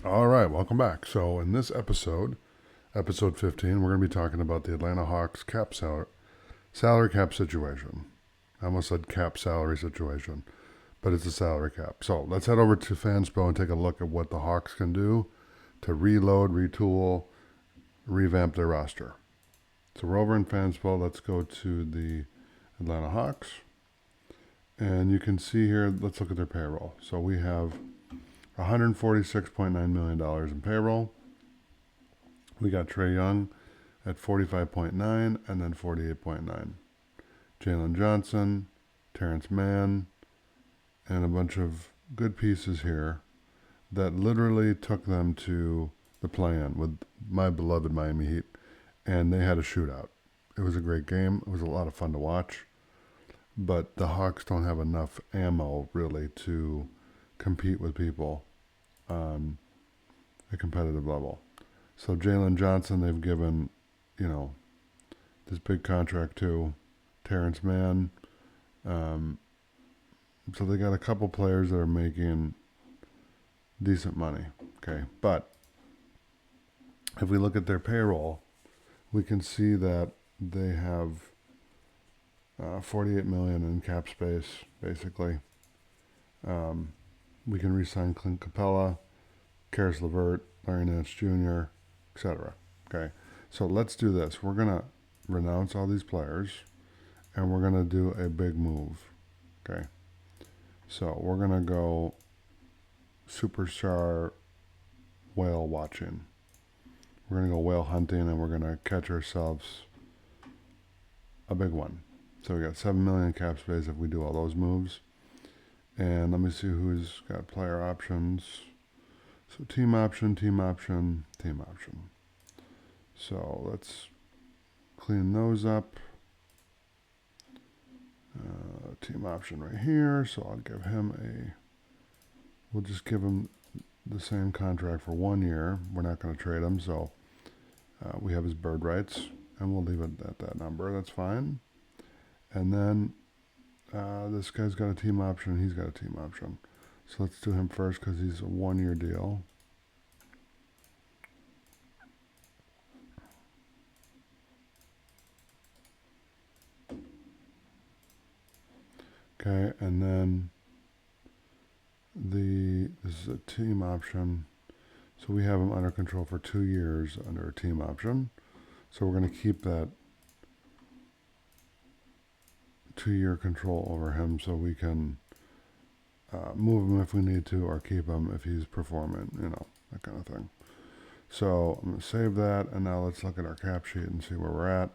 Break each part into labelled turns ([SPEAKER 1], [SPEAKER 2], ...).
[SPEAKER 1] All right, welcome back. So, in this episode, episode 15, we're going to be talking about the Atlanta Hawks salary cap situation. I almost said cap salary situation, but it's a salary cap. So, let's head over to Fanspo and take a look at what the Hawks can do to reload, retool, revamp their roster. So, we're over in Fanspo. Let's go to the Atlanta Hawks. And you can see here, let's look at their payroll. So, we have $146.9 million in payroll. We got Trae Young at 45.9 and then 48.9. Jalen Johnson, Terrence Mann, and a bunch of good pieces here that literally took them to the play-in with my beloved Miami Heat, and they had a shootout. It was a great game. It was a lot of fun to watch, but the Hawks don't have enough ammo really to compete with people on a competitive level. So Jalen Johnson, they've given, this big contract to Terrence Mann. So they got a couple players that are making decent money. Okay, but if we look at their payroll, we can see that they have 48 million in cap space, basically. We can re-sign Clint Capella, Karis LeVert, Larry Nance Jr., etc. Okay, so let's do this. We're gonna renounce all these players, and we're gonna do a big move. Okay, so we're gonna go superstar whale watching. We're gonna go whale hunting, and we're gonna catch ourselves a big one. So we got 7 million cap space if we do all those moves. And let me see who's got player options. So team option, team option, team option. So let's clean those up. Team option right here. So I'll give him we'll just give him the same contract for 1 year. We're not going to trade him. So we have his bird rights, and we'll leave it at that number. That's fine. And then this guy's got a team option. He's got a team option. So let's do him first because he's a 1 year deal. Okay, and then this is a team option. So we have him under control for 2 years under a team option. So we're going to keep that 2 year control over him so we can move him if we need to or keep him if he's performing, that kind of thing. So I'm going to save that, and now let's look at our cap sheet and see where we're at.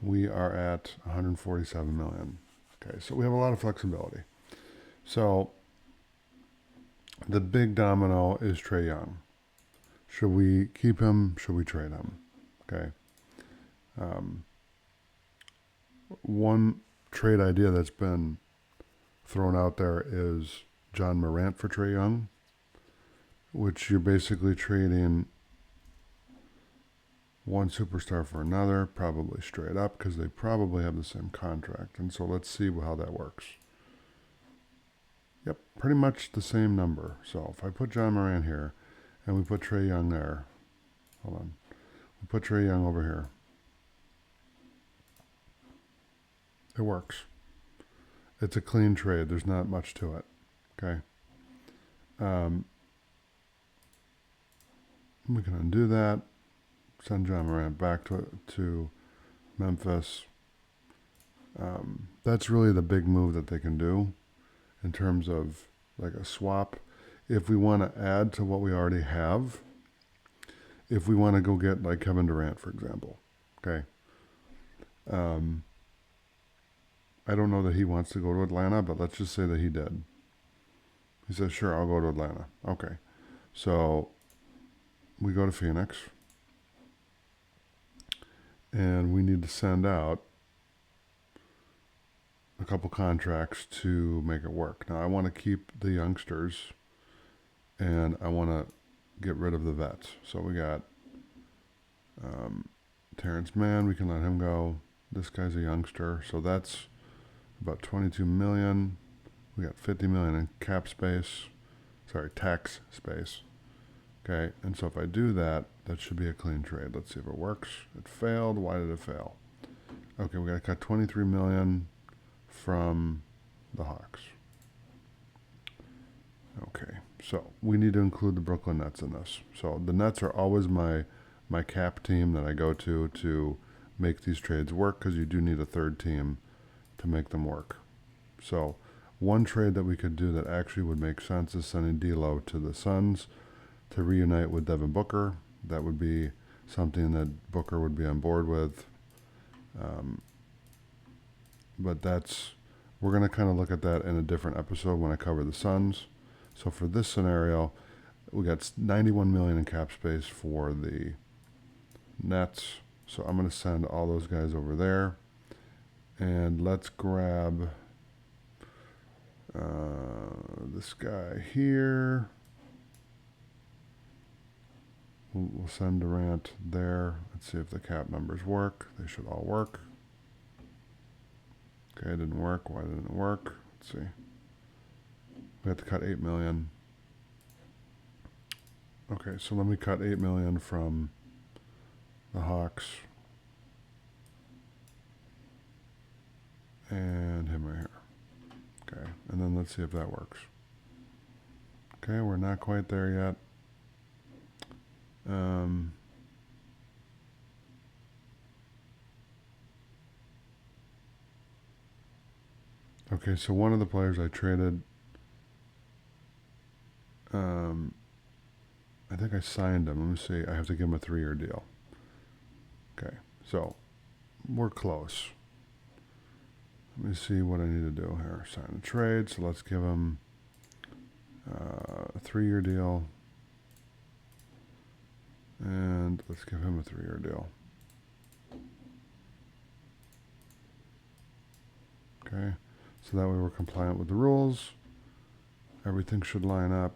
[SPEAKER 1] We are at 147 million. Okay, so we have a lot of flexibility. So the big domino is Trae Young. Should we keep him? Should we trade him? Okay. One trade idea that's been thrown out there is John Morant for Trae Young, which you're basically trading one superstar for another, probably straight up, because they probably have the same contract. And so let's see how that works. Yep, pretty much the same number. So if I put John Morant here, and we put Trae Young there, hold on, we put Trae Young over here, it works. It's a clean trade. There's not much to it. Okay. We can undo that. Send John Morant back to Memphis. That's really the big move that they can do in terms of like a swap. If we want to add to what we already have, if we want to go get like Kevin Durant, for example, okay. I don't know that he wants to go to Atlanta, but let's just say that he did. He says, sure, I'll go to Atlanta. Okay. So we go to Phoenix, and we need to send out a couple contracts to make it work. Now, I want to keep the youngsters, and I want to get rid of the vets. So we got Terrence Mann. We can let him go. This guy's a youngster, so that's about 22 million. We got 50 million in tax space. Okay, and so if I do that, that should be a clean trade. Let's see if it works. It failed. Why did it fail? Okay, we got to cut 23 million from the Hawks. Okay, so we need to include the Brooklyn Nets in this. So the Nets are always my cap team that I go to make these trades work, because you do need a third team to make them work. So one trade that we could do that actually would make sense is sending D'Lo to the Suns to reunite with Devin Booker. That would be something that Booker would be on board with. But we're going to kind of look at that in a different episode when I cover the Suns. So for this scenario, we got 91 million in cap space for the Nets. So I'm going to send all those guys over there. And let's grab this guy here. We'll send Durant there. Let's see if the cap numbers work. They should all work. Okay, it didn't work. Why didn't it work? Let's see. We have to cut 8 million. Okay, so let me cut 8 million from the Hawks. And him right here. Okay, and then let's see if that works. Okay, we're not quite there yet. Okay, so one of the players I traded, I think I signed him. Let me see. I have to give him a 3-year deal. Okay, so we're close. Let me see what I need to do here. Sign a trade. So let's give him a 3-year deal. And let's give him a 3-year deal. Okay, so that way we're compliant with the rules. Everything should line up.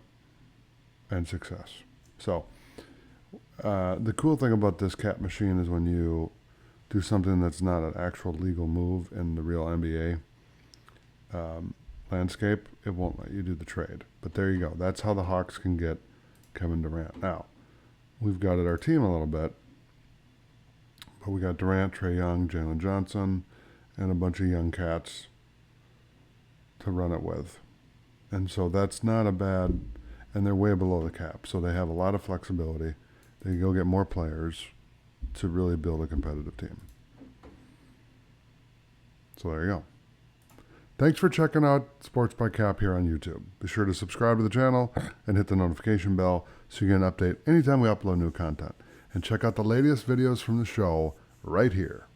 [SPEAKER 1] And success. So the cool thing about this cap machine is when you do something that's not an actual legal move in the real NBA landscape, it won't let you do the trade. But there you go. That's how the Hawks can get Kevin Durant. Now, we've gutted our team a little bit, but we got Durant, Trae Young, Jalen Johnson, and a bunch of young cats to run it with. And so that's not a bad, and they're way below the cap. So they have a lot of flexibility. They can go get more players to really build a competitive team. So there you go. Thanks for checking out Sports by Cap here on YouTube. Be sure to subscribe to the channel and hit the notification bell so you get an update anytime we upload new content. And check out the latest videos from the show right here.